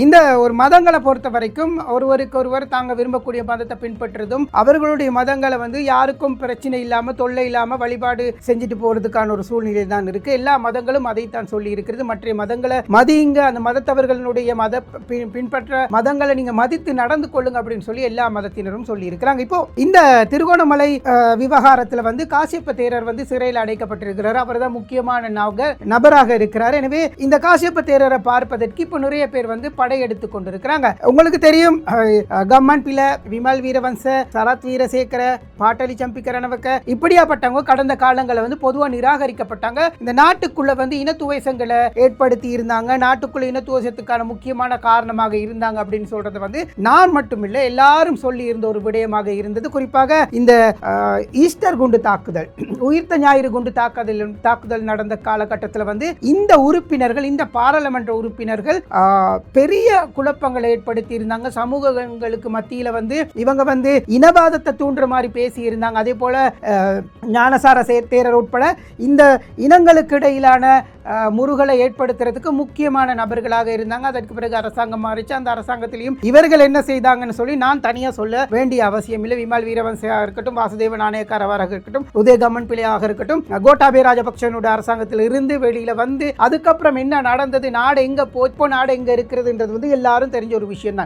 இந்த ஒரு மதங்களை பொறுத்த வரைக்கும் ஒருவருக்கு ஒருவர் தாங்க விரும்பக்கூடிய மதத்தை பின்பற்றுறதும் அவர்களுடைய மதங்களை வந்து யாருக்கும் பிரச்சனை இல்லாமல் தொல்லை இல்லாமல் வழிபாடு செஞ்சுட்டு போகிறதுக்கான ஒரு சூழ்நிலை தான் இருக்குது. எல்லா மதங்களும் அதைத்தான் சொல்லி இருக்கிறது. மற்ற மதங்களை மதியுங்க, அந்த மதத்தவர்களுடைய பின்பற்ற மதங்களை நீங்கள் மதித்து நடந்து கொள்ளுங்க அப்படின்னு சொல்லி எல்லா மதத்தினரும் சொல்லி இருக்கிறாங்க. இப்போ இந்த திருகோணமலை விவகாரத்தில் வந்து காசியப்ப தேரர் வந்து சிறையில் அடைக்கப்பட்டிருக்கிறார். அவர் தான் முக்கியமான நபராக இருக்கிறார். எனவே இந்த காசியப்ப தேரரை பார்ப்பதற்கு இப்போ நிறைய பேர் வந்து படையெடுத்து கொண்டிருக்கிறாங்க. உங்களுக்கு தெரியும், கம்மன் பில, விமல் வீரவன்ச, சரத் வீரசேகர, பாட்டலி சம்பிக்கரணவக்க இப்படியாப்பட்டவங்க கடந்த காலங்களில் வந்து பொதுவாக நிராகரிக்கப்பட்டாங்க. இந்த நாட்டுக்குள்ள வந்து இனத்துவேசங்களை ஏற்படுத்தி இருந்தாங்க, நாட்டுக்குள்ள இனத்துவேசத்துக்கான முக்கியமான காரணமாக இருந்தாங்க அப்படின்னு சொல்றது வந்து நான் மட்டுமில்லை எல்லாரும் சொல்லி இருந்த ஒரு விடயமாக இருந்தது. குறிப்பாக இந்த ஈஸ்டர் குண்டு தாக்குதல், உயிர்த்த ஞாயிறு குண்டு தாக்குதல் நடந்த காலகட்டத்தில் வந்து இந்த உறுப்பினர்கள், இந்த பாராளுமன்ற உறுப்பினர்கள் பெரிய குழப்பங்களை ஏற்படுத்தி இருந்தாங்க. சமூகங்களுக்கு மத்தியில வந்து இவங்க வந்து இனவாதத்தை தூண்டுற மாதிரி பேசி இருந்தாங்க. அதே போல ஞானசார தேரர் உட்பட இந்த இனங்களுக்கு இடையிலான முருகலை ஏற்படுத்துறதுக்கு முக்கியமான நபர்களாக இருந்தாங்க. அதற்கு பிறகு அரசாங்கம் மாறிச்சு. அந்த அரசாங்கத்திலையும் இவர்கள் என்ன செய்தாங்கன்னு சொல்லி நான் தனியா சொல்ல வேண்டிய அவசியம் இல்லை. விமல் வீரவன்சையாக இருக்கட்டும், வாசுதேவ நாணயக்காரவாக இருக்கட்டும், உதயகம்மன் பிள்ளையாக இருக்கட்டும், கோட்டாபே ராஜபக்சனுடைய அரசாங்கத்தில் இருந்து வெளியில வந்து அதுக்கப்புறம் என்ன நடந்தது, நாடு எங்க போச்சு, நாடு எங்க இருக்கிறதுன்றது வந்து எல்லாரும் தெரிஞ்ச ஒரு விஷயம் தான்.